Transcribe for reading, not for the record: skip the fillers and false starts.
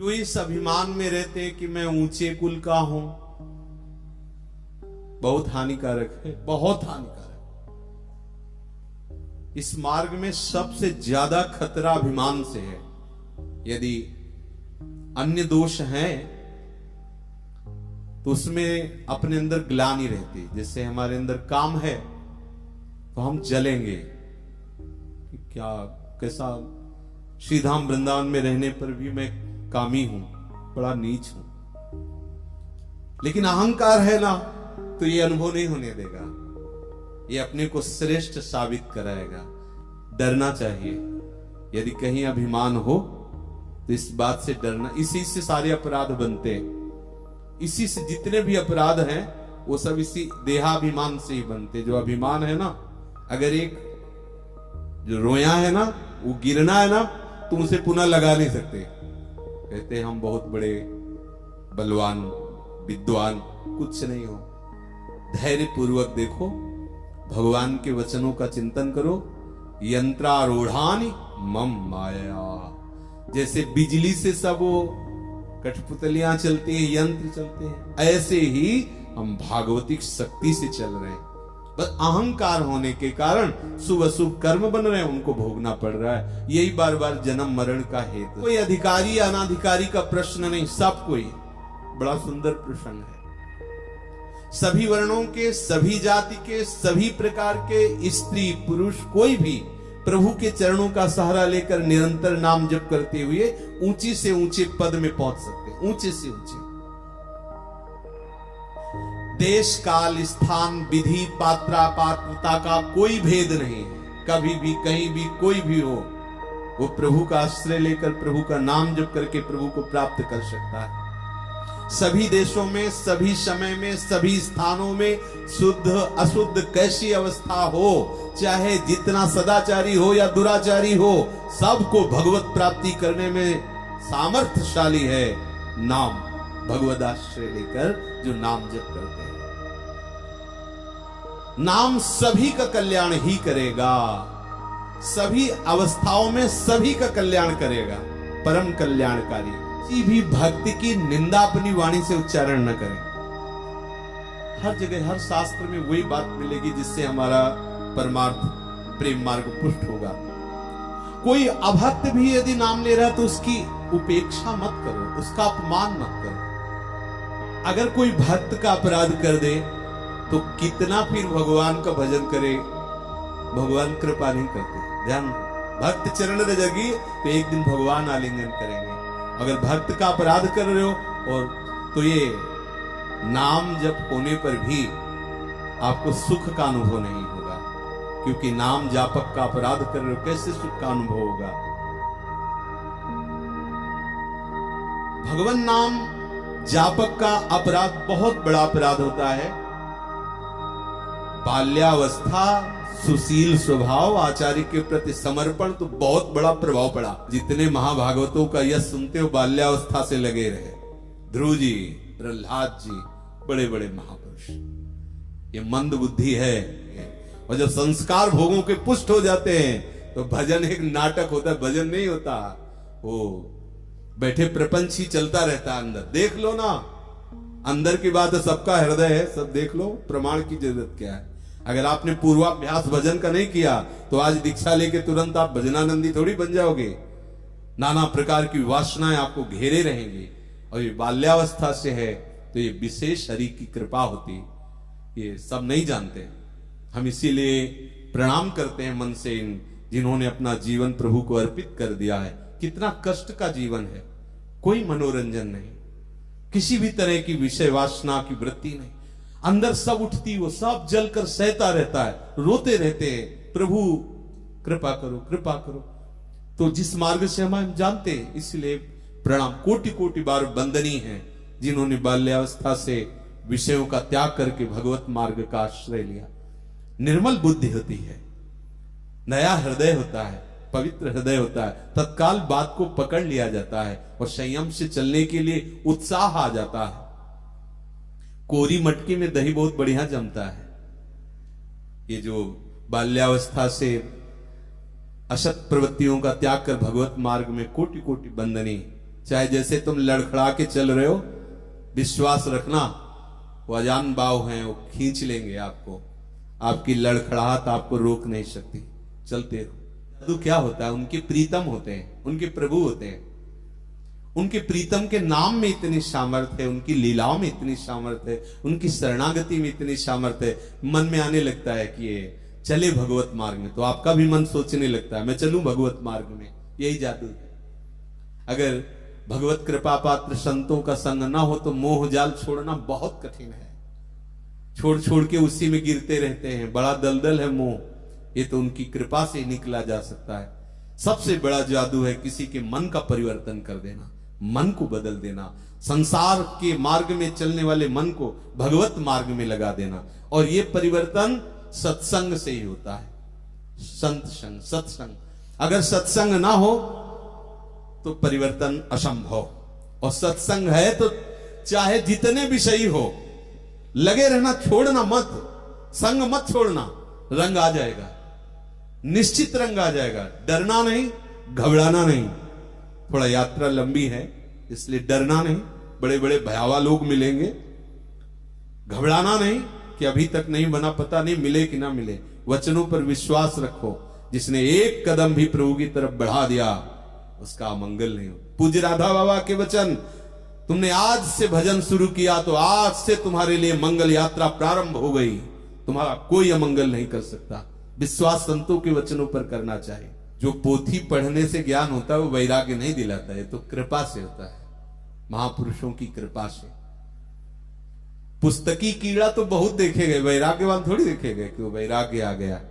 जो इस अभिमान में रहते हैं कि मैं ऊंचे कुल का हूं, बहुत हानिकारक है, बहुत हानिकारक। इस मार्ग में सबसे ज्यादा खतरा अभिमान से है। यदि अन्य दोष हैं तो उसमें अपने अंदर ग्लानि रहती। जैसे हमारे अंदर काम है तो हम जलेंगे कि क्या कैसा, श्रीधाम वृंदावन में रहने पर भी मैं कामी हूं, बड़ा नीच हूं। लेकिन अहंकार है ना, तो ये अनुभव नहीं होने देगा, ये अपने को श्रेष्ठ साबित कराएगा। डरना चाहिए। यदि कहीं अभिमान हो तो इस बात से डरना। इसी से सारे अपराध बनते हैं। इसी से जितने भी अपराध हैं वो सब इसी देहाभिमान से ही बनते। जो अभिमान है ना, अगर एक जो रोया है ना, वो गिरना है ना, तो उसे पुनः लगा नहीं सकते। कहते हैं हम बहुत बड़े बलवान विद्वान, कुछ नहीं हो। धैर्य पूर्वक देखो, भगवान के वचनों का चिंतन करो। यंत्रारूढ़ानि मम माया, जैसे बिजली से सब वो कठपुतलियां चलती हैं, यंत्र चलते हैं, ऐसे ही हम भागवतिक शक्ति से चल रहे हैं। बस अहंकार होने के कारण शुभ अशुभ कर्म बन रहे हैं, उनको भोगना पड़ रहा है। यही बार बार जन्म मरण का हेतु। कोई अधिकारी अनाधिकारी का प्रश्न नहीं, सब कोई। बड़ा सुंदर प्रसंग है। सभी वर्णों के, सभी जाति के, सभी प्रकार के स्त्री पुरुष कोई भी प्रभु के चरणों का सहारा लेकर निरंतर नाम जप करते हुए ऊंची से ऊंचे पद में पहुंच सकते। ऊंचे से ऊंचे। देश काल स्थान विधि पात्रा पात्रता का कोई भेद नहीं है। कभी भी कहीं भी कोई भी हो, वो प्रभु का आश्रय लेकर प्रभु का नाम जप करके प्रभु को प्राप्त कर सकता है। सभी देशों में, सभी समय में, सभी स्थानों में शुद्ध अशुद्ध कैसी अवस्था हो, चाहे जितना सदाचारी हो या दुराचारी हो, सबको भगवत प्राप्ति करने में सामर्थ्यशाली है नाम। भगवद आश्रय लेकर जो नाम जप करते हैं, नाम सभी का कल्याण ही करेगा। सभी अवस्थाओं में सभी का कल्याण करेगा, परम कल्याणकारी। किसी भी भक्ति की निंदा अपनी वाणी से उच्चारण न करें। हर जगह हर शास्त्र में वही बात मिलेगी जिससे हमारा परमार्थ प्रेम मार्ग पुष्ट होगा। कोई अभक्त भी यदि नाम ले रहा है तो उसकी उपेक्षा मत करो, उसका अपमान मत करो। अगर कोई भक्त का अपराध कर दे तो कितना फिर भगवान का भजन करे, भगवान कृपा नहीं करते। ध्यान, भक्त चरण रजगी तो एक दिन भगवान आलिंगन करेंगे। अगर भक्त का अपराध कर रहे हो और तो ये नाम जप होने पर भी आपको सुख का अनुभव नहीं होगा, क्योंकि नाम जापक का अपराध कर रहे हो, कैसे सुख का अनुभव होगा। भगवान नाम जापक का अपराध बहुत बड़ा अपराध होता है। बाल्यावस्था, सुशील स्वभाव, आचार्य के प्रति समर्पण, तो बहुत बड़ा प्रभाव पड़ा। जितने महाभागवतों का यश सुनते हो बाल्यावस्था से लगे रहे। ध्रुव जी, प्रहलाद जी, बड़े बड़े महापुरुष। ये मंद बुद्धि है। और जब संस्कार भोगों के पुष्ट हो जाते हैं तो भजन एक नाटक होता है, भजन नहीं होता। वो बैठे प्रपंच ही चलता रहता है अंदर। देख लो ना, अंदर की बात है, सबका हृदय है, सब देख लो। प्रमाण की जरूरत क्या है। अगर आपने पूर्वाभ्यास भजन का नहीं किया तो आज दीक्षा लेके तुरंत आप भजनानंदी थोड़ी बन जाओगे। नाना प्रकार की वासनाएं आपको घेरे रहेंगी। और ये बाल्यावस्था से है तो ये विशेष हरि की कृपा होती, ये सब नहीं जानते। हम इसीलिए प्रणाम करते हैं मन से इन जिन्होंने अपना जीवन प्रभु को अर्पित कर दिया है। कितना कष्ट का जीवन है, कोई मनोरंजन नहीं, किसी भी तरह की विषय वासना की वृत्ति नहीं। अंदर सब उठती, वो सब जलकर सहता रहता है, रोते रहते हैं, प्रभु कृपा करो कृपा करो। तो जिस मार्ग से हम जानते हैं, इसलिए प्रणाम। कोटि कोटि बार वंदनीय है जिन्होंने बाल्यावस्था से विषयों का त्याग करके भगवत मार्ग का आश्रय लिया। निर्मल बुद्धि होती है, नया हृदय होता है, पवित्र हृदय होता है, तत्काल बात को पकड़ लिया जाता है और संयम से चलने के लिए उत्साह आ जाता है। कोरी मटकी में दही बहुत बढ़िया जमता है। ये जो बाल्यावस्था से असत प्रवृत्तियों का त्याग कर भगवत मार्ग में कोटि कोटि बंदनी चाहे जैसे तुम लड़खड़ा के चल रहे हो, विश्वास रखना वो अजान बाव हैं, वो खींच लेंगे आपको। आपकी लड़खड़ाहट आपको रोक नहीं सकती, चलते रहो। जादू क्या होता है? उनके प्रीतम होते हैं, उनके प्रभु होते हैं। उनके प्रीतम के नाम में इतनी सामर्थ्य है, उनकी लीलाओं में इतनी सामर्थ्य है, उनकी शरणागति में इतनी सामर्थ्य है। मन में आने लगता है कि ये चले भगवत मार्ग में, तो आपका भी मन सोचने लगता है मैं चलूं भगवत मार्ग में। यही जादू है। अगर भगवत कृपा पात्र संतों का संग ना हो तो मोह जाल छोड़ना बहुत कठिन है। छोड़ छोड़ के उसी में गिरते रहते हैं। बड़ा दलदल है मोह, ये तो उनकी कृपा से निकला जा सकता है। सबसे बड़ा जादू है किसी के मन का परिवर्तन कर देना, मन को बदल देना, संसार के मार्ग में चलने वाले मन को भगवत मार्ग में लगा देना। और ये परिवर्तन सत्संग से ही होता है, संत संग, सत्संग। अगर सत्संग ना हो तो परिवर्तन असंभव, और सत्संग है तो चाहे जितने विषयी हो लगे रहना, छोड़ना मत, संग मत छोड़ना। रंग आ जाएगा, निश्चित रंग आ जाएगा। डरना नहीं, घबराना नहीं। थोड़ा यात्रा लंबी है इसलिए डरना नहीं, बड़े बड़े भयावह लोग मिलेंगे। घबराना नहीं कि अभी तक नहीं बना, पता नहीं मिले कि ना मिले। वचनों पर विश्वास रखो। जिसने एक कदम भी प्रभु की तरफ बढ़ा दिया उसका मंगल नहीं हो। पूज्य राधा बाबा के वचन, तुमने आज से भजन शुरू किया तो आज से तुम्हारे लिए मंगल यात्रा प्रारंभ हो गई। तुम्हारा कोई अमंगल नहीं कर सकता। विश्वास संतों के वचनों पर करना चाहिए। जो पोथी पढ़ने से ज्ञान होता है वो वैराग्य नहीं दिलाता है, तो कृपा से होता है, महापुरुषों की कृपा से। पुस्तकी कीड़ा तो बहुत देखे गए, वैराग्यवान थोड़ी देखे गए कि वो वैराग्य आ गया।